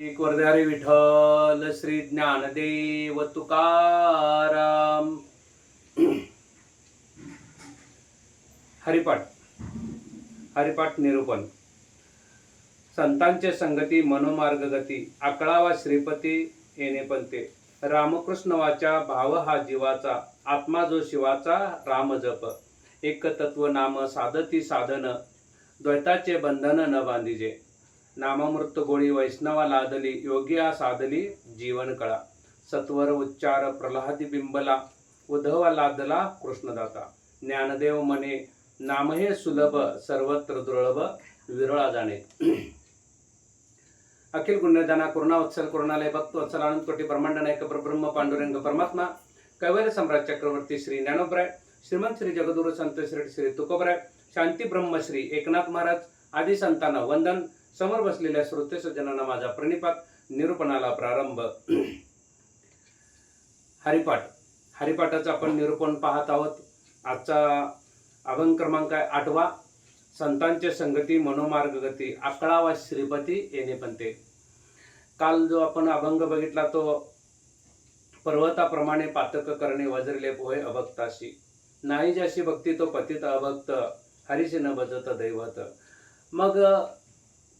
एक वरदारी विठ्ठल श्री ज्ञानदेव तुकाराम. हरिपाठ. हरिपाठ निरूपण. संतांचे संगती मनोमार्ग गती, आकळावा श्रीपती येणे पंते. रामकृष्ण वाचा भाव हा जीवाचा, आत्मा जो शिवाचा राम जप. एक तत्व नाम साधती साधन, द्वैताचे बंधन न बांधिजे. नामामृत गोळी वैष्णवा लादली, योगिया साधली जीवन कळा. सत्वर उच्चार प्रल्हादी बिंबला, उद्धवा लादला कृष्णदाता. ज्ञानदेव म्हणे नाम हे सुलभ, सर्वत्र दुर्लभ विरळा जाणे. अखिल गुण्यदाना करुणा वत्सल करुणालय भक्त वत्सल आनंद कोटी ब्रह्मांड नायक परब्रह्म पांडुरंग परमात्मा कैवल्य सम्राट चक्रवर्ती श्री ज्ञानोबराय, श्रीमंत श्री जगद्गुरु संत श्री तुकोबराय, शांती ब्रह्म श्री एकनाथ महाराज आदी संतांना वंदन. समोर बसलेल्या श्रोते सज्जनांना माझा प्रणिपात. निरूपणाला प्रारंभ. हरिपाठ. हरिपाठाचं आपण निरूपण पाहत आहोत. आजचा अभंग क्रमांक आहे 8वा. संतांचे संगती मनोमार्ग गती, आकळावा श्रीपती येणे पंते. काल जो आपण अभंग बघितला तो पर्वताप्रमाणे पातक करणे वज्रले पोहे अभक्ताशी, नाही जशी भक्ती तो पतित अभक्त, हरीशी न भजत दैवत. मग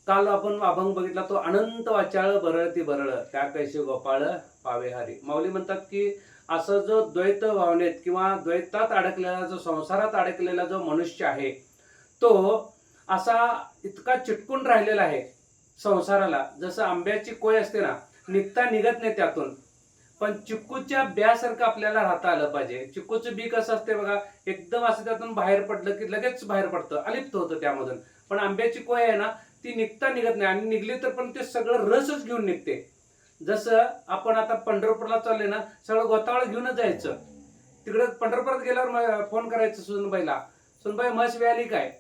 काल आपण अभंग बघितला तो अनंत वाचाळ बरळती बरळ, त्या कैसे गोपाळ पावे हरी. माऊली म्हणतात की असं जो द्वैत भावनेत किंवा द्वैतात अडकलेला, जो संसारात अडकलेला जो मनुष्य आहे तो असा इतका चिटकून राहिलेला आहे संसाराला. जसं आंब्याची कोय असते ना, निघता निघत नाही त्यातून, पण चिक्कूच्या ब्यासारखं आपल्याला राहता आलं पाहिजे. चिक्कूचं बी कसं असते बघा, एकदम असं त्यातून बाहेर पडलं की लगेच बाहेर पडतं, अलिप्त होतं त्यामधून. पण आंब्याची कोय आहे ना, ती निघता निघत नाही, आणि निघली तर पण ते सगळं रसच घेऊन निघते. जसं आपण आता पंढरपूरला चालले ना, सगळं गोतावळ घेऊनच जायचं. तिकडे पंढरपुरात गेल्यावर फोन करायचं सुनबाईला, सुनबाई म्हस व्याली काय,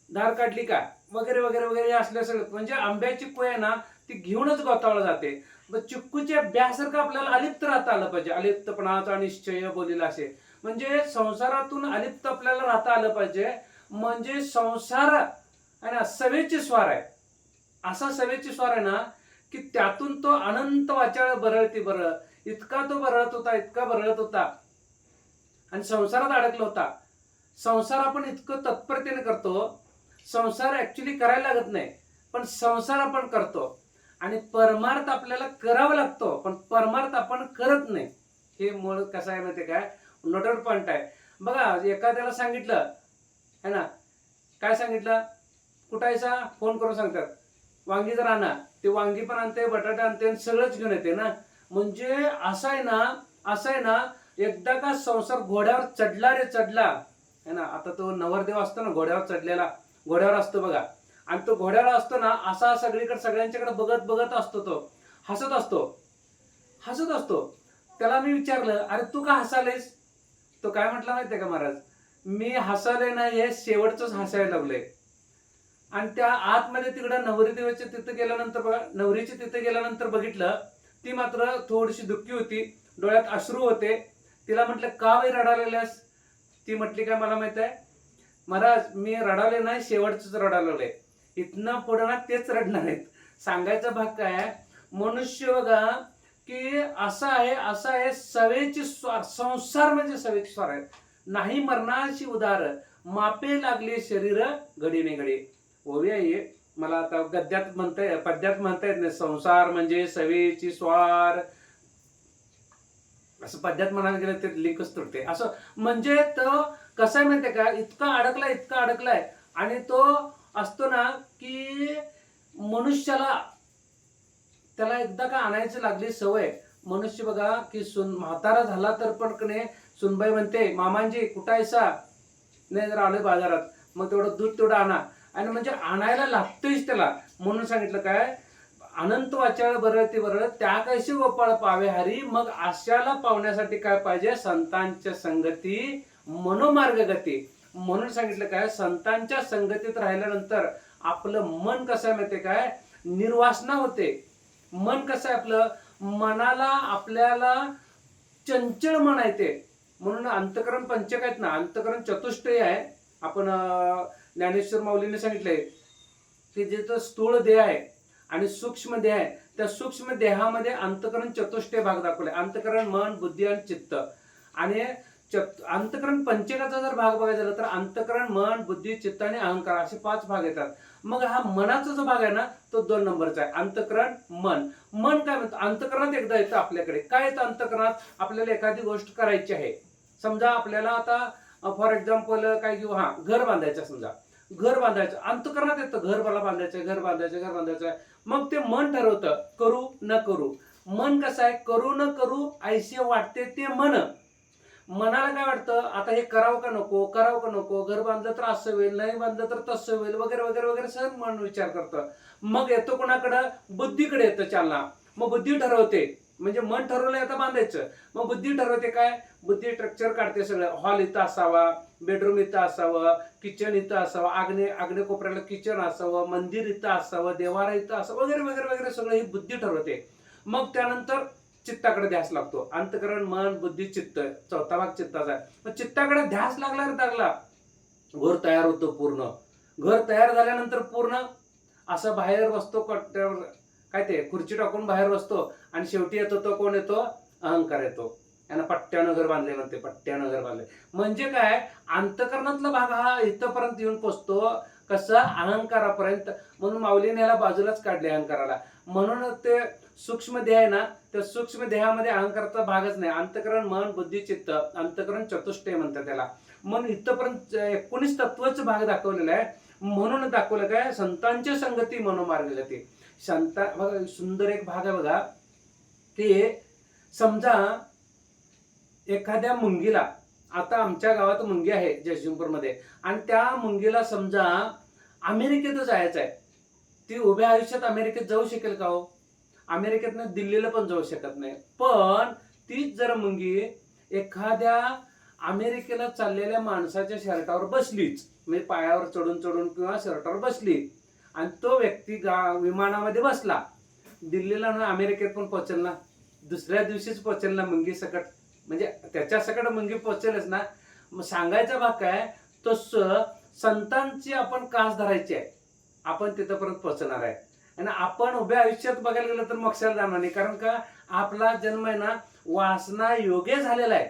धार काढली का, वगैरे वगैरे वगैरे असल्या सगळं. म्हणजे आंब्याची कोय आहे ना, ती घेऊनच गोतावळ जाते. चिक्कूच्या ब्यासारखं आपल्याला अलिप्त राहता आलं पाहिजे. अलिप्तपणाचा निश्चय बोलील असे, म्हणजे संसारातून अलिप्त आपल्याला राहता आलं पाहिजे. म्हणजे संसार आहे ना, सवेचे स्वार आहे. असा सवेचे स्वार आहे ना की त्यातून तो अनंत वाचाळ बरळती बरळ, इतका तो बरळत होता, इतका बरळत होता, आणि संसारात अडकला होता. संसार आपण इतकं तत्परतेने करतो. संसार ऍक्च्युली करायला लागत नाही, पण संसार आपण करतो. आणि परमार्थ आपल्याला करावा लागतो, पण परमार्थ आपण करत नाही. हे मूळ कसं आहे माहिती काय, नोटेड पॉइंट आहे बघा. एखाद्याला सांगितलं है ना, काय सांगितलं, कुठायचा फोन करून सांगतात वांगी जर आणा, ते वांगी पण आणते, बटाटा आणते, सगळंच घेऊन येते ना. म्हणजे असं आहे ना, असं आहे ना, एकदा का संसार घोड्यावर चढला रे चढला है ना. आता तो नवरदेव असतो ना, घोड्यावर चढलेला, घोड्यावर असतो बघा, आणि तो घोड्यावर असतो ना, असा सगळीकडे सगळ्यांच्याकडे बघत बघत असतो, तो हसत असतो, हसत असतो. त्याला मी विचारलं, अरे तू का हसालेस? तो काय म्हटला माहितीये का महाराज, मी हसाले नाही, हे शेवटच हसायला लागले. आणि त्या आतमध्ये तिकडं नवरी देवाच्या तिथं गेल्यानंतर बघा, नवरीच्या तिथं गेल्यानंतर बघितलं, ती मात्र थोडीशी दुःखी होती, डोळ्यात अश्रू होते. तिला म्हटलं का बाई रडालेल्यास? ती म्हटली काय मला माहित आहे महाराज, मी रडाले नाही, शेवटच रडाले. इथनं पुढे ना तेच रडणार आहेत. सांगायचा भाग काय, मनुष्य बघा की असा आहे, असा आहे, सवेची स्वार. संसार म्हणजे सवेची स्वार आहे. नाही मरणाशी उदार, मापे लागले शरीर घडीने घडी. ओवी आहे मला आता गद्यात म्हणता, पद्यात म्हणता येत नाही. संसार म्हणजे सवेची स्वार असं पद्यात म्हणायला गेलं ते लिंकच तुटते. असं म्हणजे तो कसं आहे माहितीये का, इतका अडकलाय, इतका अडकलाय. आणि तो असतो ना की मनुष्याला, त्याला एकदा का आणायची लागली सवय. मनुष्य बघा की म्हातारा झाला तर पण कने सुनबाई म्हणते, मामांजी कुठायसा? नाही जर आलोय बाजारात, मग तेवढं दूध तेवढं आणा. आणि म्हणजे आणायला लागतोच त्याला. म्हणून सांगितलं काय, अनंत वाचाळ बरळती बरळ, त्या कैशी गोपाळ पावे हरी. मग आशाला पावण्यासाठी काय पाहिजे, संतांच्या संगती मनोमार्ग गती. म्हणून सांगितलं काय, संतांच्या संगतीत राहिल्यानंतर आपलं मन कसं आहे माहितीये काय, निर्वासना होते. मन कसं आहे आपलं, मनाला आपल्याला चंचल मन आहे ते. म्हणून अंतकरण पंचक आहेत ना, अंतकरण चतुष्टय आहे. आपण ज्ञानेश्वर माऊलीने सांगितलंय की जे तो स्थूळ देह आहे आणि सूक्ष्म देह आहे त्या सूक्ष्म देहामध्ये अंतःकरण चतुष्टय भाग दाखवले. अंतःकरण, मन, बुद्धी आणि चित्त. आणि अंतःकरण पंचकाचा जर भाग बघायचा झाला तर अंतःकरण, मन, बुद्धी, चित्त आणि अहंकार असे 5 भाग येतात. मग हा मनाचा जो भाग आहे ना तो 2 नंबरचा आहे. अंतःकरण, मन. मन काय म्हणतं, अंतःकरणात एकदा येतं आपल्याकडे. काय येतं अंतःकरणात? आपल्याला एखादी गोष्ट करायची आहे. समजा आपल्याला आता फॉर एक्झाम्पल काय घेऊ, घर बांधायचं. समजा घर बांधायचं, अंतःकरणात येतं घर मला बांधायचं, घर बांधायचं, घर बांधायचं. मग ते मन ठरवतं करू न करू. मन कसं आहे, करू न करू ऐसे वाटते ते मन. मनाला काय वाटतं, आता हे करावं का नको, करावं का नको, घर बांधलं तर असं होईल, नाही बांधलं तर तसं होईल, वगैरे वगैरे वगैरे सगळं मन विचार करतं. मग येतो कोणाकडं, बुद्धीकडे येतं चालना. मग बुद्धी ठरवते, म्हणजे मन ठरवलंय आता बांधायचं, मग बुद्धी ठरवते काय, बुद्धी स्ट्रक्चर काढते सगळं. हॉल इथं असावा, बेडरूम इथं असावं, किचन इथं असावं, आग्नेय कोपऱ्याला किचन असावं, मंदिर इथं असावं, देवारा इथं असावं, वगैरे वगैरे वगैरे सगळं ही बुद्धी ठरवते. मग त्यानंतर चित्ताकडे ध्यास लागतो. अंतःकरण, मन, बुद्धी, चित्त, चौथा भाग चित्ताचा आहे. मग चित्ताकडे ध्यास लागला घर तयार होतो पूर्ण. घर तयार झाल्यानंतर पूर्ण असं बाहेर बसतो, काय ते खुर्ची टाकून बाहेर बसतो आणि शेवटी येतो तो कोण येतो, अहंकार येतो. यांना पट्ट्यानं घर बांधले म्हणते, पट्ट्यानं घर बांधले. म्हणजे काय, अंतःकरणातला भाग हा इथपर्यंत येऊन पोचतो. कसं, अहंकारापर्यंत. म्हणून माऊलीने याला बाजूलाच काढले अहंकाराला. म्हणून ते सूक्ष्म देह आहे ना, त्या सूक्ष्म देहामध्ये अहंकाराचा भागच नाही. अंतःकरण, मन, बुद्धी, चित्त, अंतःकरण चतुष्टय म्हणतात त्याला. म्हणून इथपर्यंत 19 तत्वाचा भाग दाखवलेला आहे. म्हणून दाखवलं काय, संतांच्या संगती मनोमार्ग गती. संता बघा, सुंदर एक भाग आहे बघा, की समजा एखाद्या मुंगीला, आता आमच्या गावात मुंगी आहे जयसिंगपूरमध्ये, आणि त्या मुंगीला समजा अमेरिकेतच जायचं आहे. ती उभ्या आयुष्यात अमेरिकेत जाऊ शकेल का हो? अमेरिकेतनं दिल्लीला पण जाऊ शकत नाही. पण तीच जर मुंगी एखाद्या अमेरिकेला चाललेल्या माणसाच्या शर्टावर बसलीच, म्हणजे पायावर चढून चढून किंवा शर्टावर बसली, आणि तो व्यक्ती विमानामध्ये बसला, दिल्लीला ना अमेरिकेत पण पोहोचेल ना, दुसऱ्या दिवशीच पोहोचेल ना मुंगी सकट, म्हणजे त्याच्या सकट मुंगी पोहोचेलच ना. मग सांगायचा भाग काय, तसं संतांची आपण कास धरायची आहे, आपण तिथपर्यंत पोहोचणार आहे. आणि आपण उभ्या आयुष्यात बघायला गेलं तर मोक्षाला जाणार नाही. कारण का, आपला जन्म आहे ना वासना योगे झालेला आहे.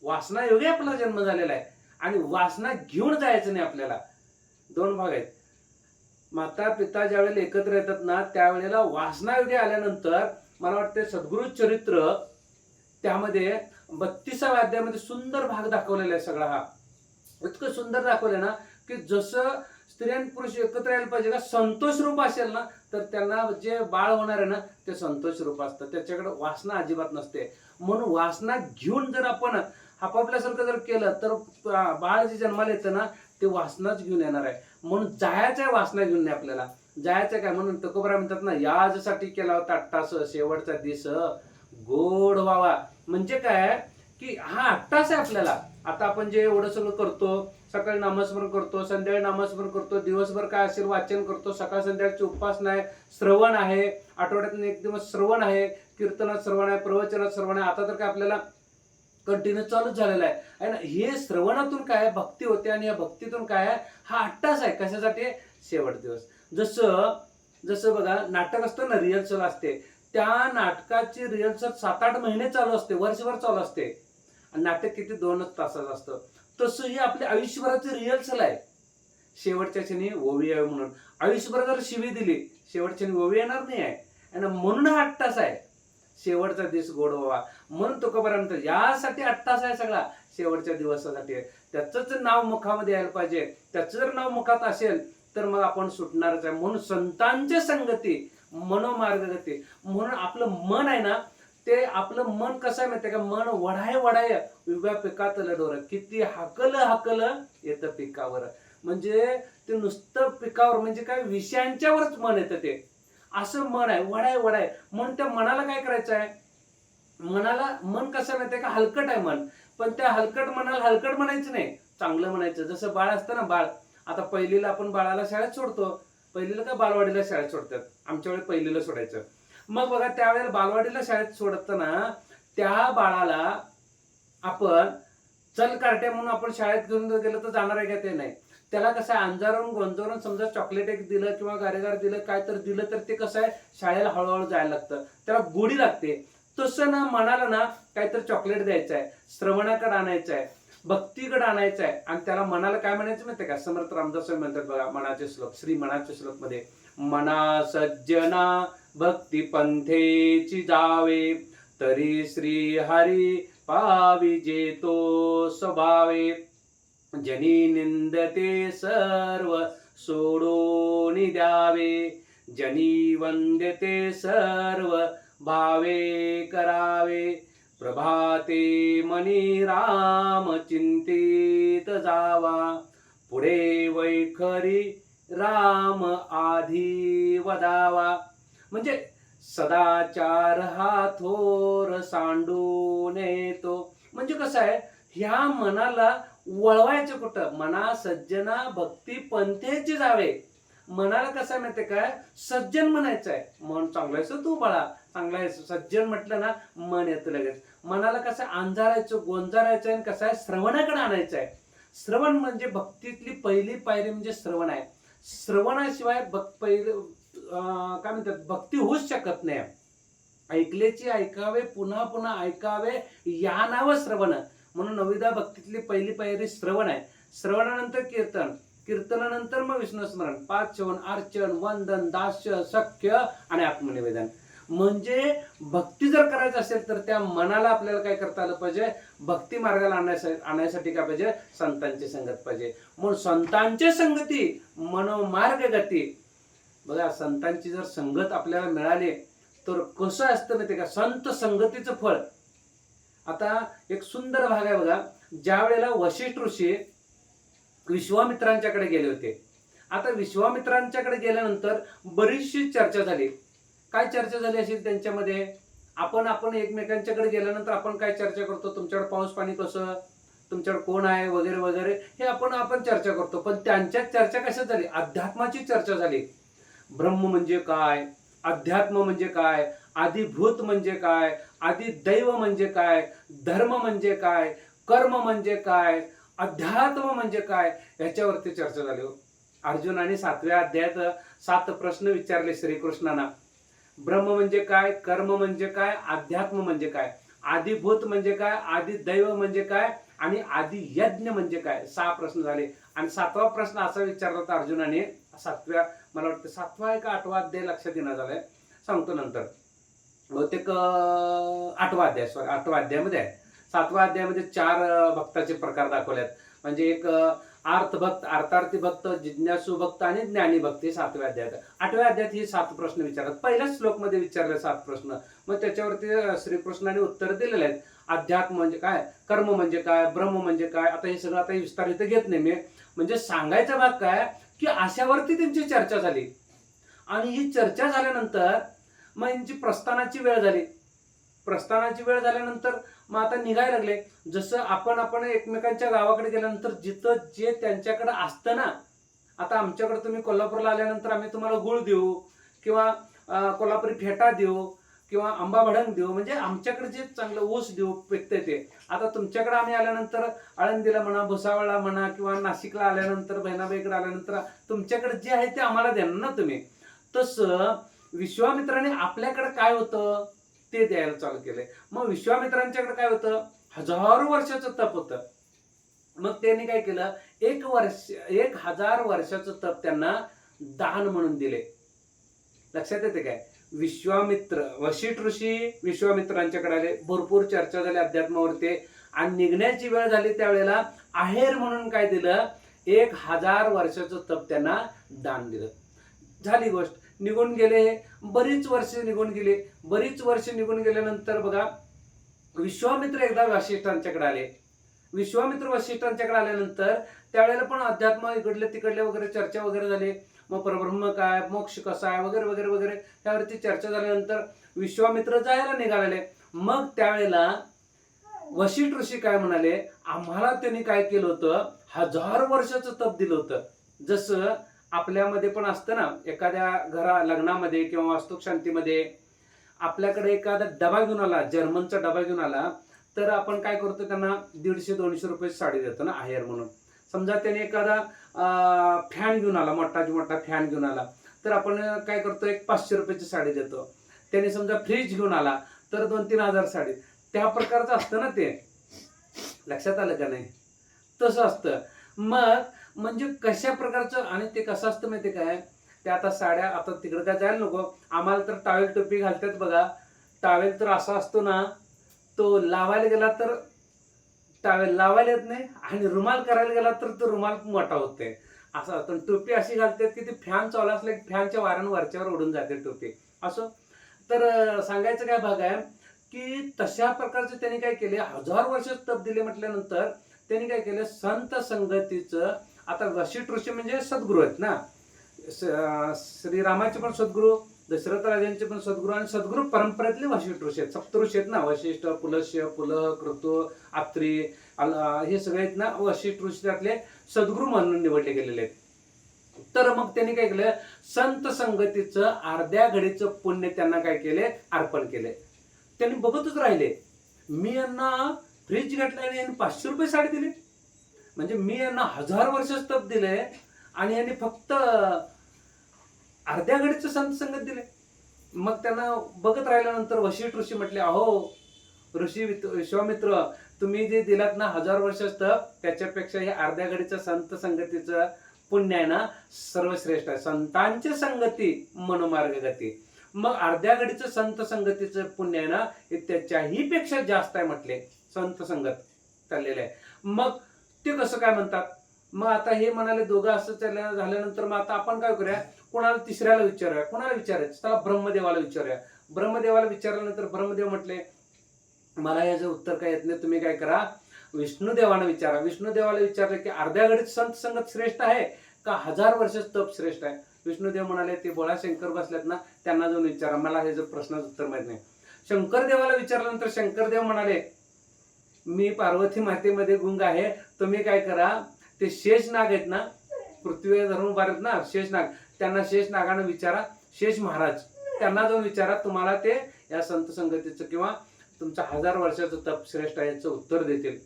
वासना योगे आपला जन्म झालेला आहे, आणि वासना घेऊन जायचं नाही आपल्याला. 2 भाग आहेत. माता पिता ज्यावेळेला एकत्र येतात ना, त्यावेळेला वासना योगे आल्यानंतर मला वाटतं सद्गुरु चरित्र त्यामध्ये 32व्या अध्यायामध्ये सुंदर भाग दाखवलेला आहे सगळा. हा इतकं सुंदर दाखवलं ना, की जसं स्त्री आणि पुरुष एकत्र यायला पाहिजे का, संतोष रूप असेल ना, तर त्यांना जे बाळ होणार आहे ना ते संतोष रूप असतं, त्याच्याकडे वासना अजिबात नसते. म्हणून वासना घेऊन जर आपण आपापल्यासारखं जर केलं तर बाळ जे जन्माला येतं ना ते वासनाच घेऊन येणार आहे. म्हणून जायचं आहे वासना घेऊन नाही आपल्याला, जायचं काय. म्हणून तुकोबरा म्हणतात ना, याजसाठी केला होता अट्टास, शेवटचा दिस गोड व्हावा. म्हणजे काय, की हा अट्टास आहे आपल्याला. आता आपण जे एवढं सगळं करतो, सकाळी नामस्मरण करतो, संध्याकाळी नामस्मरण करतो, दिवसभर काय असेल वाचन करतो, सकाळ संध्याकाळची उपासना आहे, श्रवण आहे, आठवड्यातून 1 दिवस श्रवण आहे, कीर्तनात श्रवण आहे, प्रवचनात श्रवण आहे. आता तर काय आपल्याला कंटिन्यू चालूच झालेला आहे ना. हे श्रवणातून काय भक्ती होते, आणि या भक्तीतून काय हा अट्टास आहे. कशासाठी, शेवट दिवस. जसं बघा नाटक असतं ना, रिहर्सल असते, त्या नाटकाची रिहर्सल 7-8 महिने चालू असते, वर्षभर चालू असते. आणि नाटक किती 2 तासाचं असतं. तसं ही आपल्या आयुष्यभराची रिहर्सल आहे. शेवटच्या क्षणी ओवी यावी म्हणून आयुष्यभर जर शिवी दिली, शेवटच्या क्षणी ओवी येणार नाही आहे. आणि म्हणून हा 8 तास आहे, शेवटचा दिवस गोड व्हावा. म्हणून तुकोबरा म्हणतो यासाठी 8 तास आहे सगळा, शेवटच्या दिवसासाठी. त्याचंच नाव मुखामध्ये यायला पाहिजे. त्याचं जर नाव मुखात असेल तर मग आपण सुटणारच आहे. म्हणून संतांच्या संगती मनोमार्गगती. म्हणून आपलं मन आहे ना, ते आपलं मन कसं आहे माहिती आहे का, मन वढाय उभ्या पिकातलं डोर, किती हाकल येतं पिकावर. म्हणजे ते नुसतं पिकावर म्हणजे काय, विषयांच्यावरच मन येतं ते, असं मन आहे वढाय. म्हणून त्या मनाला काय करायचं आहे, मन कसं माहिती आहे का, हलकट आहे मन. पण त्या हलकट मनाला हलकट म्हणायचं नाही, चांगलं म्हणायचं. जसं बाळ असतं ना, बाळ, आता पहिलीला आपण बाळाला शाळेत सोडतो, पहिलीला का बालवाडीला शाळेत सोडतात, आमच्या वेळी पहिलीला सोडायचं. मग बघा त्यावेळेला बालवाडीला शाळेत सोडताना त्या बाळाला आपण चल कार्ट्या म्हणून आपण शाळेत घेऊन गेलं तर जाणार आहे का, ते नाही. त्याला कसं आहे अंजारून गोंजारून समजा चॉकलेट एक दिलं किंवा गारेगार दिलं काय तर दिलं तर ते कसं आहे शाळेला हळूहळू जायला लागतं, त्याला गोडी लागते. तसं ना मनाला ना काहीतरी चॉकलेट द्यायचं आहे, श्रवणाकडे आणायचं आहे, भक्तीकडे आणायचं आहे. आणि त्याला मनाला काय म्हणायचं माहितीये का, समर्थ रामदास स्वामी म्हणतात बघा मनाचे श्लोक, श्री मनाचे श्लोक मध्ये, मना सज्जना भक्ती पंथेची जावे, तरी श्री हरी पाविजे तो स्वभावे, जनी निंदते सर्व सोडून द्यावे, जनी वंदते सर्व भावे करावे, प्रभाते मनी राम चिंतित जावा, पुढे वैखरी राम आधी वदावा. म्हणजे सदाचार हा थोर सांडून येतो. म्हणजे कसं आहे ह्या मनाला वळवायचं कुठं, मना सज्जना भक्ती पंथेची जावे. मनाला कसं माहितीये काय, सज्जन म्हणायचं आहे, मन चांगलं आहे तू बाळा, चांगला आहे सज्जन म्हटलं ना मन येतं लगेच. मनाला कसं अंजारायचं गोंजारायचं आहे, कसं आहे श्रवणाकडे आणायचं आहे. श्रवण म्हणजे भक्तीतली पहिली पायरी म्हणजे श्रवण आहे. श्रवणाशिवाय काय म्हणतात भक्ती होऊच शकत नाही. ऐकल्याची ऐकावे, पुन्हा पुन्हा ऐकावे, या नाव श्रवण. म्हणून नवविधा भक्तीतली पहिली पायरी श्रवण आहे. श्रवणानंतर कीर्तन, कीर्तनानंतर मग विष्णू स्मरण, 5 श्रवण, अर्चन, वंदन, दास्य, सख्य आणि आत्मनिवेदन. म्हणजे भक्ती जर करायचं असेल तर त्या मनाला आपल्याला काय करता आलं पाहिजे, भक्ती मार्गाला आणण्यासाठी काय पाहिजे, संतांची संगत पाहिजे. म्हणून संतांची संगती मनोमार्ग गती. बघा संतांची जर संगत आपल्याला मिळाली तर कसं असतं माहिती का, संत संगतीचं फळ. आता एक सुंदर भाग आहे बघा, ज्या वेळेला वशिष्ठ ऋषी विश्वामित्रांच्याकडे गेले होते. आता विश्वामित्रांच्याकडे गेल्यानंतर बरीचशी चर्चा झाली. काय चर्चा झाली असेल त्यांच्यामध्ये, आपण एकमेकांच्याकडे गेल्यानंतर आपण काय चर्चा करतो, तुमच्याकडे पाऊस पाणी कसं, तुमच्याकडे कोण आहे वगैरे वगैरे, हे आपण चर्चा करतो. पण त्यांच्यात चर्चा कशात झाली, अध्यात्माची चर्चा झाली. ब्रह्म म्हणजे काय, अध्यात्म म्हणजे काय, आदिभूत म्हणजे काय, आदिदैव म्हणजे काय, धर्म म्हणजे काय, कर्म म्हणजे काय, अध्यात्म म्हणजे काय, याच्यावरती चर्चा झाली. अर्जुनाने 7व्या अध्यायात 7 प्रश्न विचारले श्रीकृष्णांना. ब्रह्म म्हणजे काय, कर्म म्हणजे काय, अध्यात्म म्हणजे काय, आदिभूत म्हणजे काय, आदिदैव म्हणजे काय आणि आदि यज्ञ म्हणजे काय, 6 प्रश्न झाले. आणि 7वा प्रश्न असा विचारला होता अर्जुनाने, 7व्या मला वाटतं 7वा आहे का 8वा अध्याय लक्षात येणार झालाय, सांगतो नंतर. बहुतेक 8वा अध्याय, 8वा अध्यायामध्ये आहे. 7व्या अध्यायामध्ये 4 भक्ताचे प्रकार दाखवलेत. म्हणजे एक अर्थभक्त, अर्थार्थी भक्त, जिज्ञासू भक्त आणि ज्ञानी भक्त, हे 7व्या अध्यायात. 8व्या अध्यायात ही 7 प्रश्न विचारतात. पहिल्याच श्लोक मध्ये विचारले 7 प्रश्न. मग त्याच्यावरती श्रीकृष्णाने उत्तर दिलेले आहेत. अध्यात्म म्हणजे काय, कर्म म्हणजे काय, ब्रह्म म्हणजे काय. आता हे सगळं आता विस्तारित घेत नाही मी. म्हणजे सांगायचा भाग काय की अशावरती त्यांची चर्चा झाली. आणि ही चर्चा झाल्यानंतर मग यांची प्रस्थानाची वेळ झाली. प्रस्थानाची वेळ झाल्यानंतर मग आता निघायला लागले. जसं आपण एकमेकांच्या गावाकडे गेल्यानंतर जिथं जे त्यांच्याकडे असतं ना, आता आमच्याकडे तुम्ही कोल्हापूरला आल्यानंतर आम्ही तुम्हाला गुळ देऊ किंवा कोल्हापुरी फेटा देऊ किंवा आंबा भडंग देऊ, म्हणजे आमच्याकडे जे चांगलं ऊस देऊ पिकते ते. आता तुमच्याकडे आम्ही आल्यानंतर आळंदीला म्हणा, भुसावळला म्हणा किंवा नाशिकला आल्यानंतर, बहिणाबाईकडे आल्यानंतर तुमच्याकडे जे आहे ते आम्हाला देणार ना तुम्ही. तसं विश्वामित्राने आपल्याकडे काय होतं ते द्यायला चालू केलंय. मग विश्वामित्रांच्याकडे काय होतं, हजारो वर्षाचं तप होतं. मग त्यांनी काय केलं, 1000 वर्षाचं तप त्यांना दान म्हणून दिले. लक्षात येते काय, विश्वामित्र, वशिष्ठ ऋषी विश्वामित्रांच्याकडे आले, भरपूर चर्चा झाली अध्यात्मावरती. आणि निघण्याची वेळ झाली त्यावेळेला आहेर म्हणून काय दिलं, 1000 वर्षाचं तप त्यांना दान दिलं. झाली गोष्ट, निघून गेले. बरीच वर्ष निघून गेली. बरीच वर्ष निघून गेल्यानंतर बघा विश्वामित्र एकदा वशिष्ठांच्याकडे आले. विश्वामित्र वशिष्ठांच्याकडे आल्यानंतर त्यावेळेला पण अध्यात्म इकडले तिकडले वगैरे चर्चा वगैरे झाली. मग परब्रह्म काय, मोक्ष कसा आहे वगैरे वगैरे वगैरे त्यावरती चर्चा झाल्यानंतर विश्वामित्र जायला निघालेले. मग त्यावेळेला वशिष्ठ ऋषी काय म्हणाले, आम्हाला त्यांनी काय केलं होतं, 1000 वर्षाचं तप दिलं होतं. जसं आपल्यामध्ये पण असतं ना, एखाद्या लग्नामध्ये किंवा वास्तुशांतीमध्ये आपल्याकडे एखादा डबा घेऊन आला, जर्मनचा डबा घेऊन आला, तर आपण काय करतो, त्यांना 150-200 रुपये साडी देतो ना आहेर म्हणून. समजा त्याने एखादा फॅन घेऊन आला, मोठा फॅन घेऊन आला, तर आपण काय करतो, एक 500 रुपयाची साडी देतो. त्याने समजा फ्रीज घेऊन आला तर 2-3 हजार साडी. त्या प्रकारचं असतं ना ते. लक्षात आलं का नाही? तसं असतं. मग म्हणजे कशा प्रकारचं, आणि ते कसं असतं माहिती काय, ते आता साड्या, आता तिकडे काय जायला नको, आम्हाला तर टावेल टोपी घालतात बघा. टावेल तर असा असतो ना, तो लावायला गेला तर टावेल लावायला येत नाही, आणि रुमाल करायला गेला तर तो रुमाल मोठा होते. असं असतं. टोपी अशी घालतात की ती फॅन चालू असला की फॅनच्या वाऱ्यानं वरच्यावर उडून जाते टोपी. असं तर सांगायचं काय भाग आहे की तशा प्रकारचे त्यांनी काय केले, 1000 वर्ष तप दिले म्हटल्यानंतर त्यांनी काय केलं, संत संगतीचं. आता वशिष्ठ ऋषी म्हणजे सद्गुरू आहेत ना, श्रीरामाचे पण सद्गुरू, दशरथ राजांचे पण सद्गुरू, आणि सद्गुरू परंपरेतले वशिष्ठ ऋषी आहेत. सप्तऋषी आहेत ना, वशिष्ठ, पुलस्य, पुलह, क्रतु, आत्री, हे सगळे आहेत ना वशिष्ठ ऋषी, त्यातले सद्गुरू म्हणून निवडले गेलेले आहेत. तर मग त्यांनी काय केलं, संत संगतीचं अर्ध्या घडीचं पुण्य त्यांना काय केले, अर्पण केले. त्यांनी बघतच राहिले. मी यांना फ्रीज घेतला आणि यांनी 500 रुपये साडी दिली, म्हणजे मी यांना 1000 वर्ष तप दिले आणि यांनी फक्त अर्ध्या घडीचं संत संगत दिले. मग त्यांना बघत राहिल्यानंतर वशिष्ठ ऋषी म्हटले, अहो ऋषी विश्वामित्र, तुम्ही जे दिलात ना 1000 वर्ष तप, त्याच्यापेक्षा हे अर्ध्या घडीचं संत संगतीचं पुण्य आहे ना सर्वश्रेष्ठ आहे. संतांची संगती मनोमार्ग गती. मग अर्ध्या घडीचं संत संगतीचं पुण्य आहे ना, हे त्याच्याही पेक्षा जास्त आहे म्हटले, संत संगत चाललेलं आहे. मग ते कसं काय म्हणतात? मग आता हे म्हणाले दोघं असं झाल्यानंतर मग आता आपण काय करूया, कोणाला तिसऱ्याला विचारूया. कोणाला विचारायचं? चला ब्रह्मदेवाला विचारूया. ब्रह्मदेवाला विचारल्यानंतर ब्रह्मदेव म्हटले, मला याचं उत्तर काय येत नाही, तुम्ही काय करा, विष्णुदेवाला विचारा. विष्णुदेवाला विचारलं की अर्ध्या घडीत संत संगत श्रेष्ठ आहे का 1000 वर्ष तप श्रेष्ठ आहे? विष्णुदेव म्हणाले, ते बोळा शंकर बसल्यात ना, त्यांना जाऊन विचारा, मला हे जर प्रश्नाचं उत्तर माहित नाही. शंकरदेवाला विचारल्यानंतर शंकरदेव म्हणाले, मी पार्वती मातेमध्ये गुंग आहे, तुम्ही काय करा, ते शेषनाग आहेत ना, पृथ्वी धर्म भारत ना शेषनाग, त्यांना शेषनागानं विचारा, शेष महाराज त्यांना जाऊन विचारा, तुम्हाला ते या संत संगतीचं किंवा तुमचं 1000 वर्षाचं तप श्रेष्ठ आहे याचं उत्तर देतील.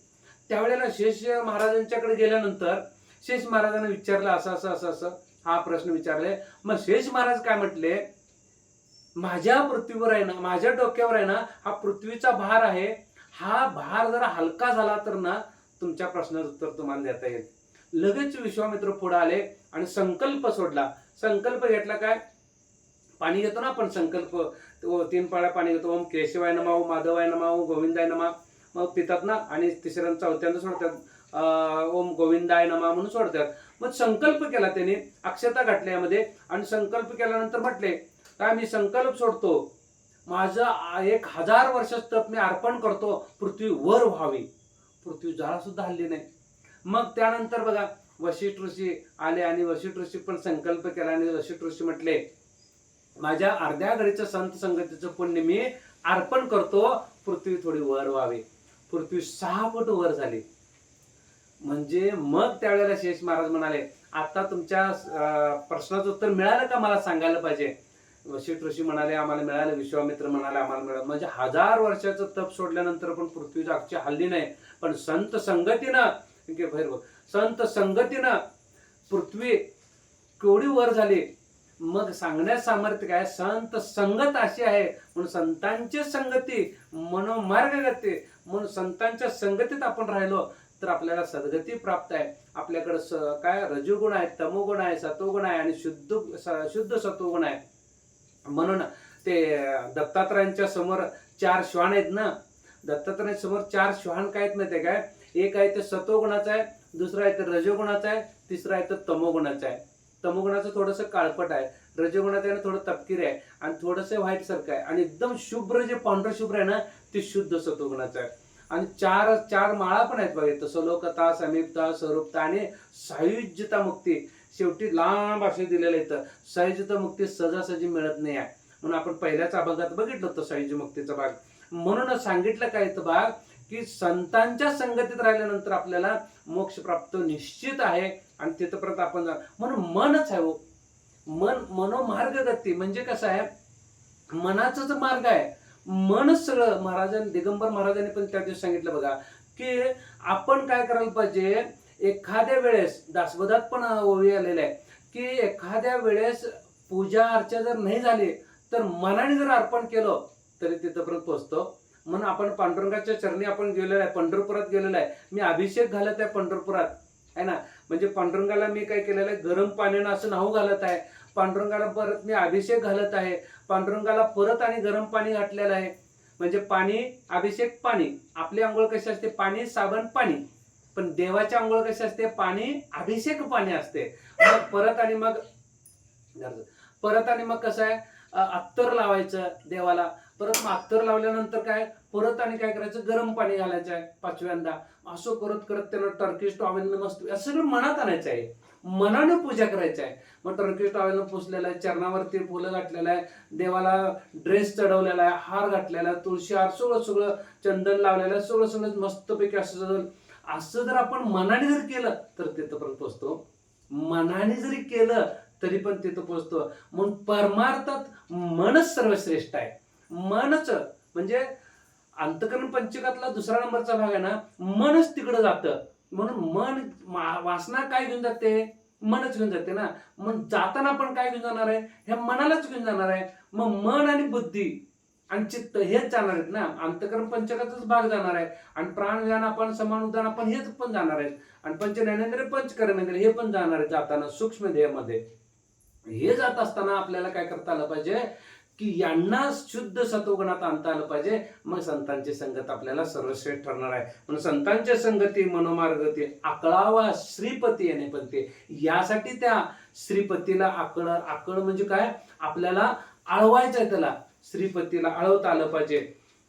त्यावेळेला शेष महाराजांच्याकडे गेल्यानंतर शेष महाराजांना विचारलं, असं असं असं असं हा प्रश्न विचारले. मग शेष महाराज काय म्हटले, माझ्या पृथ्वीवर आहे ना, माझ्या डोक्यावर आहे ना हा पृथ्वीचा भार आहे, हा भार जरा हलका झाला तर ना तुमच्या प्रश्नाचं उत्तर तुम्हाला देता येईल. लगेच विश्वामित्र पुढे आले आणि संकल्प सोडला. संकल्प घेतला, काय पाणी घेतो ना आपण, संकल्प 3 पाळ्या पाणी घेतो, ओम केशवाय नमः, ओम माधवाय नमः, ओम गोविंदाय नमः, मग पितात ना, आणि तिसऱ्यांदा चौथ्यांदा सोडतात, ओम गोविंदाय नमः म्हणून सोडतात. मग संकल्प केला त्याने, अक्षता घातल्या यामध्ये, आणि संकल्प केल्यानंतर म्हटले, काय मी संकल्प सोडतो, माझं 1000 वर्ष तप मी अर्पण करतो, पृथ्वी वर व्हावी. पृथ्वी जरा सुद्धा हल्ली नाही. मग त्यानंतर बघा वशिष्ठ ऋषी आले, आणि वशिष्ठ ऋषी पण संकल्प केला, आणि वशिष्ठ ऋषी म्हटले, माझ्या अर्ध्या घडीचं संत संगतीचं पुण्य मी अर्पण करतो, पृथ्वी थोडी वर व्हावी. पृथ्वी 6 फूट वर झाली. म्हणजे मग त्यावेळेला शेष महाराज म्हणाले, आता तुमच्या प्रश्नाचं उत्तर मिळालं का, मला सांगायला पाहिजे. वशिष्ठ ऋषी म्हणाले, आम्हाला मिळालं. विश्वामित्र म्हणाले, आम्हाला मिळालं. म्हणजे 1000 वर्षाचं तप सोडल्यानंतर पण पृथ्वी जागची हल्ली नाही, पण संत संगतीनं, संत संगतीनं पृथ्वी केवढी वर झाली. मग सांगण्यास सामर्थ्य काय, संत संगत अशी आहे म्हणून संतांची संगती मनोमार्ग गती, म्हणून संतांच्या संगतीत आपण राहिलो तर आपल्याला सद्गती प्राप्त आहे. आपल्याकडे काय रजोगुण आहे, तमोगुण आहे, सतोगुण आहे, आणि शुद्ध सत्वगुण आहे. म्हणून ते दत्तात्रयांच्या समोर 4 श्वान आहेत ना, दत्तात्रयांच्या समोर 4 श्वान काय आहेत माहिती काय, एक आहे ते सत्वगुणाचा आहे, दुसरा आहे ते रजोगुणाचा आहे, तिसरा आहे ते तमोगुणाचा आहे. तमोगुणाचं थोडंसं काळपट आहे, रजोगुणाचं आहे थोडं तपकिरी आहे, आणि थोडंसं व्हाईट सारखं आहे, आणि एकदम शुभ्र जे पांढरं शुभ्र आहे ना ते शुद्ध सत्वगुणाचं आहे. आणि 4 माळा पण आहेत बघा, इथं सलोकता, समीपता, स्वरूपता आणि सायुज्यता मुक्ती. शेवटी लांब असे दिलेलं इथं सायुज्यता मुक्ती सहजासहजी मिळत नाही आहे, म्हणून आपण पहिल्याच भागात बघितलं होतं सायुज्य मुक्तीचा भाग. म्हणून सांगितलं काय इथं भाग की संतांच्या संगतीत राहिल्यानंतर आपल्याला मोक्ष प्राप्त निश्चित आहे, आणि तिथपर्यंत आपण म्हणून मनच आहे. मन मनोमार्ग गती म्हणजे कसं आहे, मनाचाच मार्ग आहे, मनच सगळं. महाराजांनी दिगंबर महाराजांनी पण त्या दिवशी सांगितलं बघा की आपण काय करायला पाहिजे, एखाद्या वेळेस दासबोधात पण ओवी आलेला आहे की एखाद्या वेळेस पूजा अर्चा जर नाही झाली तर मनाने जर अर्पण केलं तरी तिथपर्यंत पोहोचतो. म्हणून आपण पांडुरंगाच्या चरणी आपण गेलेलो आहे, पंढरपुरात गेलेलो आहे. मी अभिषेक घालत आहे पंढरपुरात, आहे ना. म्हणजे पांडुरंगाला मी काय केलेलं आहे, गरम पाण्यानं असं न्हाऊ घालत आहे. पांडुरंगाला परत मी अभिषेक घालत आहे. पांडुरंगाला परत आणि गरम पाणी घातलेलं आहे. म्हणजे पाणी, अभिषेक, पाणी. आपली आंघोळ कशी असते, पाणी, साबण, पाणी. पण देवाची आंघोळ कशी असते, पाणी, अभिषेक, पाणी असते. मग परत आणि मग कसं आहे, अत्तर लावायचं देवाला. परत मग अत्तर लावल्यानंतर काय, परत आणि काय करायचं, गरम पाणी घालायचं आहे 5व्यांदा. असं करत करत त्याला टर्किश टॉवेलनं मस्त असं सगळं मनात आणायचं आहे, मनानं पूजा करायची आहे. मग टर्किश टॉवेलनं पुसलेलं आहे, चरणावरती फुलं घातलेलं आहे, देवाला ड्रेस चढवलेला आहे, हार घातलेला आहे, तुळशी हार, सगळं चंदन लावलेलं आहे, सगळं मस्तपैकी असं जर आपण मनाने जर केलं तर तिथपर्यंत पोहोचतो. मनाने जरी केलं तरी पण तिथं पोहोचतो. म्हणून परमार्थात मनच सर्वश्रेष्ठ आहे. मनच म्हणजे अंतकरण पंचकातला दुसरा नंबरचा भाग आहे ना, मनच तिकडं जातं. म्हणून मन, वासना काय घेऊन जाते, मनच घेऊन जाते ना. मग जाताना पण काय घेऊन जाणार आहे, ह्या मनालाच घेऊन जाणार आहे. मग मन आणि बुद्धी आणि चित्त हेच जाणार आहेत ना, अंतकरण पंचकाचाच भाग जाणार आहे. आणि प्राणव्यान आपण, समान उदान आपण हेच पण जाणार आहेत. आणि पंच ज्ञानेंद्रिय, पंच कर्मेंद्रिय हे पण जाणार आहेत जाताना सूक्ष्म देहामध्ये. हे जात असताना आपल्याला काय करता आलं पाहिजे की यांना शुद्ध सत्वगुणात आणता आलं पाहिजे. मग संतांची संगत आपल्याला सर्वश्रेष्ठ ठरणार आहे. म्हणून संतांच्या संगती मनोमार्गती आकळावा श्रीपती येणे पण ते, यासाठी त्या श्रीपतीला आकळ म्हणजे काय, आपल्याला आळवायचं आहे. त्याला श्रीपतीला आळवता आलं पाहिजे.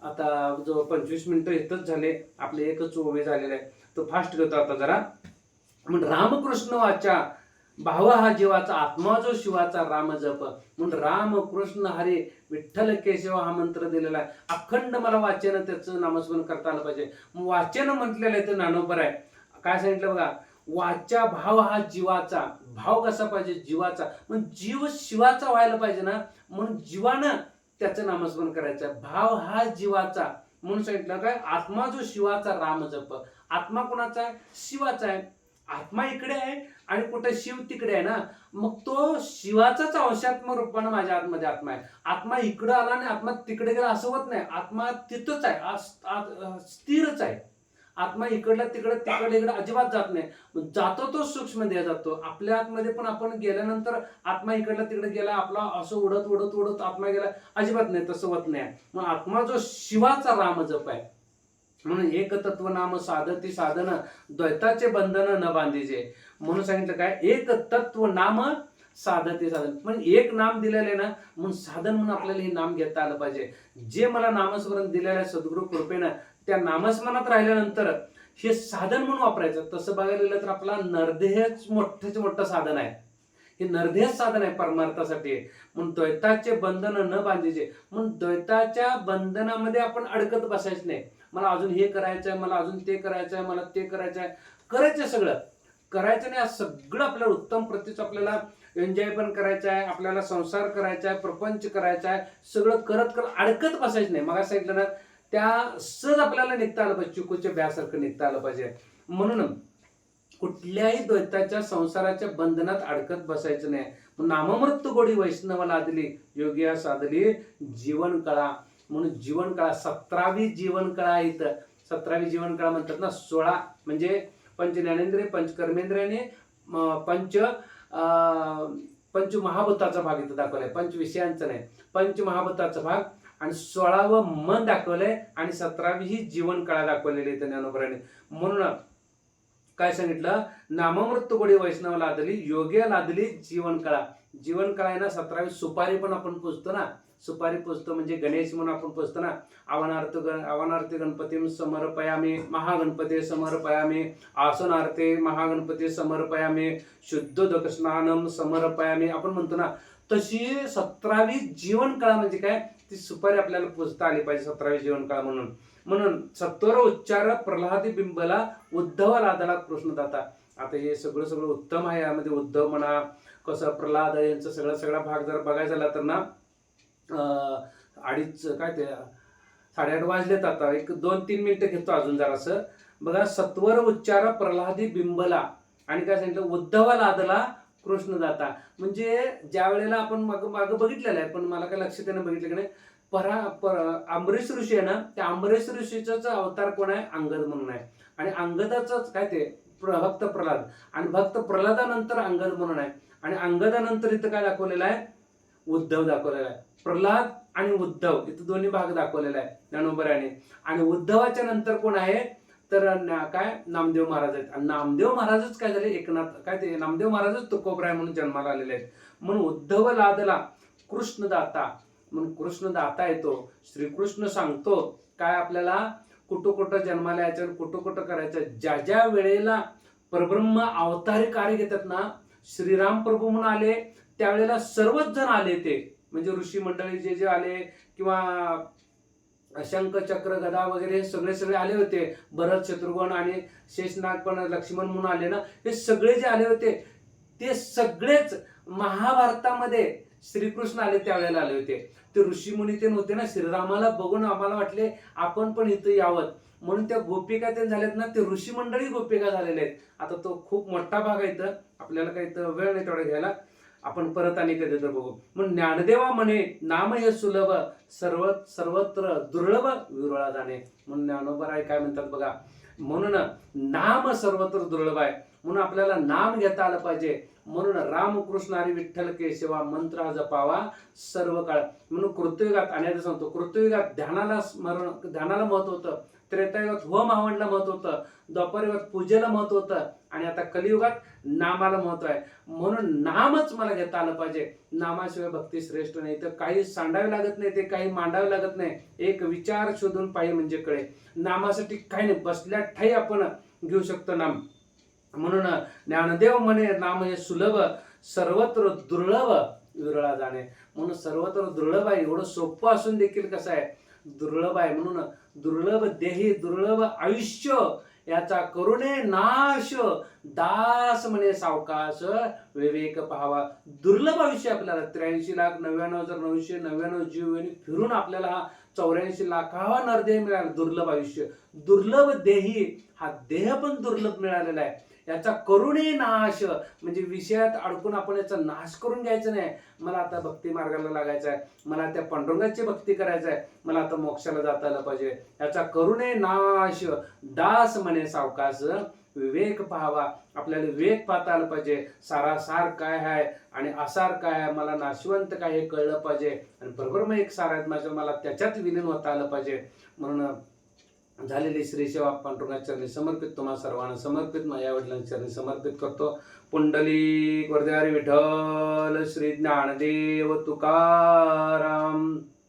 आता जो 25 मिनिटं इथंच झाले, आपले एकच ओवी झालेला आहे, तो फास्ट घेतो आता जरा. म्हणून रामकृष्ण वाचा भाव हा जीवाचा, आत्मा जो शिवाचा राम जप. म्हणून राम कृष्ण हरी विठ्ठल केशव हा मंत्र दिलेला आहे. अखंड मला वाचन त्याचं नामस्मरण करता आलं पाहिजे. वाचन म्हटलेलं आहे ते ज्ञानोबर आहे. काय सांगितलं बघा, वाचा भाव हा जीवाचा. भाव कसा पाहिजे, जीवाचा. मग जीव शिवाचा व्हायला पाहिजे ना, म्हणून जीवानं त्याचं नामस्मरण करायचं. भाव हा जीवाचा म्हणून सांगितलं काय, आत्मा जो शिवाचा राम जप. आत्मा कोणाचा आहे, शिवाचा आहे. आत्मा इकडे आहे आणि कुठे शिव तिकडे आहे ना. मग तो शिवाचाच अंशात्मक रूपानं माझ्या आतमध्ये आत्मा आहे. आत्मा इकडं आला आणि आत्मा तिकडे गेला असं होत नाही. आत्मा तिथंच आहे, स्थिरच आहे. आत्मा इकडला तिकडे अजिबात जात नाही. जातो तो सूक्ष्म देह जातो. आपल्या आतमध्ये पण आपण गेल्यानंतर आत्मा इकडला तिकडे गेला, आपला असं उडत उडत उडत आत्मा गेला, अजिबात नाही, तसं होत नाही. मग आत्मा जो शिवाचा राम जप आहे. म्हणून एक तत्व नाम साधती साधन, द्वैताचे बंधन न बांधीचे. म्हणून सांगितलं काय, एक तत्व नाम साधती साधन. म्हणजे एक नाम दिलेलं आहे ना, म्हणून साधन म्हणून आपल्याला हे नाम घेता आलं पाहिजे. जे मला नामस्मरण दिलेलं आहे सद्गुरु कृपेनं, त्या नामस्मरणात राहिल्यानंतर हे साधन म्हणून वापरायचं. तसं बघायला गेलं तर आपला नरदेहच मोठं साधन आहे. हे नरदेह साधन आहे परमार्थासाठी. म्हणून द्वैताचे बंधन न बांधीचे. म्हणून द्वैताच्या बंधनामध्ये आपण अडकत बसायचं नाही. मला अजून हे करायचं आहे, मला अजून ते करायचं आहे, मला ते करायचं आहे. करायचं सगळं करायचं नाही, सगळं आपल्याला उत्तम प्रतीचं आपल्याला एन्जॉय पण करायचं आहे, आपल्याला संसार करायचा आहे, प्रपंच करायचा आहे. सगळं करत अडकत बसायचं नाही. मग सांगितलं ना, त्या सहज आपल्याला निघता आलं पाहिजे, चिकूच्या ब्यासारखं निघता आलं पाहिजे. म्हणून कुठल्याही द्वैताच्या संसाराच्या बंधनात अडकत बसायचं नाही. नाममृत्यू गोडी वैष्णव लादली, योगिया साधली जीवन कळा. म्हणून जीवन काळ 17वी जीवन कळा. इथं 17वी जीवन काळ म्हणतात ना. 16 म्हणजे पंच ज्ञानेंद्रिय, पंच कर्मेंद्रिय आणि पंच महाभूताचा भाग इथं दाखवलाय. पंच विषयांचा नाही, पंच महाभूताचा भाग. आणि 16वं मन दाखवलंय आणि 17वी ही जीवन काळ दाखवलेली इथं ज्ञानोबराने. म्हणून काय सांगितलं, नाममृत्यू गोडी वैष्णव लादली, योग्य लादली जीवन कळा. जीवन कळा आहे ना 17वी. सुपारी पण आपण पुजतो ना, सुपारी पुजतो म्हणजे गणेश म्हणून आपण पुजतो ना. आवानार्थे गणपती समर्पयामी, महागणपती समर्पयामी, आसनार्थे महागणपती समर्पयामी, शुद्धोदक स्नानम समर्पयामी आपण म्हणतो ना. तशी 17वी जीवन काळ म्हणजे काय, ती सुपारी आपल्याला पुजता आली पाहिजे 17वी जीवन काळ म्हणून. म्हणून सत्वर उच्चार प्रल्हादी बिंबला, उद्धव लादला कृष्णदाता. आता हे सगळं उत्तम आहे. यामध्ये उद्धव म्हणा, कसं प्रल्हाद यांचा सगळा भाग जर बघायचा झाला तर ना, 8:30 वाजलेत. आता एक 2-3 मिनिटं घेतो अजून जरासं. बघा, सत्वर उच्चार प्रल्हादी बिंबला, आणि काय सांगितलं, उद्धवा लादला कृष्ण दाता. म्हणजे ज्या वेळेला आपण माग बघितलेलं आहे, पण मला काय लक्षात येणं बघितलं की नाही, अंबरीश ऋषी आहे ना, त्या अंबरीश ऋषीचाच अवतार कोण आहे, अंगद म्हणून आहे. आणि अंगदाच काय ते भक्त प्रल्हाद, आणि भक्त प्रल्हादानंतर अंगद म्हणून आहे. आणि अंगदानंतर इथं काय दाखवलेलं आहे, उद्धव दाखवलेला आहे. प्रल्हाद आणि उद्धव इथं दोन्ही भाग दाखवलेला आहे ज्ञानोबराने. आणि उद्धवाच्या नंतर कोण आहे, तर काय, नामदेव महाराज आहेत. आणि नामदेव महाराजच काय झाले, एकनाथ काय ते नामदेव महाराजच तुकोबराय म्हणून जन्माला आलेले आहेत. म्हणून उद्धव लादला कृष्णदाता, म्हणून कृष्णदाता येतो. श्रीकृष्ण सांगतो काय आपल्याला, कुठं कुठं जन्माला यायचं, कुठं कुठं करायचं. ज्या ज्या वेळेला परब्रह्म अवतारी कार्य घेतात ना, श्रीराम प्रभू म्हणून आले त्यावेळेला सर्वच जण आले, ते म्हणजे ऋषी मंडळी जे जे आले, किंवा शंख चक्र गदा वगैरे सगळे आले होते. भरत शत्रुघ्न आणि शेषनाग पण लक्ष्मण म्हणून आले ना, हे सगळे जे आले होते ते सगळेच महाभारतामध्ये श्रीकृष्ण आले त्यावेळेला आले होते. ते ऋषी मुनी ते होते ना, श्रीरामाला बघून आम्हाला वाटले आपण पण इथं यावं, म्हणून त्या गोपिका ते झाल्यात ना, ते ऋषी मंडळी गोपिका झालेले आहेत. आता तो खूप मोठा भाग आहे, इथं आपल्याला काही वेळ नाही तेवढा घ्यायला, आपण परत आणि कधी तर बघू. मग ज्ञानदेवा म्हणे नाम हे सुलभ, सर्वत्र दुर्लभ विरळा जाणे. म्हणून ज्ञानोबराय काय म्हणतात बघा, म्हणून नाम सर्वत्र दुर्लभ आहे, म्हणून आपल्याला नाम घेता आलं पाहिजे. म्हणून रामकृष्ण हरी विठ्ठल केशवा मंत्र हा जपावा सर्व काळ. म्हणून कृतयुगात, आणि आता सांगतो, कृतयुगात ध्यानाला महत्व होतं, त्रेतायुगात होम हवनला महत्व होतं, द्वापरयुगात पूजेला महत्व होतं, आणि आता कलियुगात नामाला महत्व आहे. म्हणून नामच मला घेता आलं पाहिजे. नामाशिवाय भक्ती श्रेष्ठ नाही. तर काही सांडावे लागत नाही, ते काही मांडावे लागत नाही. एक विचार शोधून पाहिजे म्हणजे कळे. नामासाठी काही नाही, बसल्या ठाई आपण घेऊ शकतो नाम. म्हणून ज्ञानदेव म्हणे नाम हे सुलभ, सर्वत्र दुर्लभ विरळा जाणे. म्हणून सर्वत्र दुर्लभ आहे, एवढं सोपं असून देखील कसं आहे, दुर्लभ आहे. म्हणून दुर्लभ देही दुर्लभ आयुष्य, याचा करुणे नाश, दास म्हणे सावकाश विवेक पाहावा. दुर्लभ आयुष्य आपल्याला 83,99,999 जीव फिरून आपल्याला हा 84 लाखावा नरदेह मिळाला. दुर्लभ आयुष्य, दुर्लभ देही, हा देह पण दुर्लभ मिळालेला आहे. याचा करुणे नाश, म्हणजे विषयात अडकून आपण याचा नाश करून घ्यायचं नाही. मला आता भक्ती मार्गाला लागायचं आहे, मला त्या पांडुरंगाची भक्ती करायचं आहे, मला आता मोक्षाला जाता आलं पाहिजे. याचा करुणे नाश, दास म्हणे सावकाश विवेक पाहावा. आपल्याला विवेक पाहता आलं पाहिजे. सारासार काय आहे आणि आसार काय आहे, मला नाशवंत काय हे कळलं पाहिजे. आणि बरोबर मग एक सार आहेत माझ्या, मला त्याच्यात विलीन होता आलं पाहिजे. म्हणून झालेली श्री सेवा पांडुरंगा चरणी समर्पित, तुम्हा सर्वांना समर्पित, माझ्या वडिलांच्या चरणी समर्पित करतो. पुंडलिक वरदे हरी विठ्ठल, श्री ज्ञानदेव तुकाराम.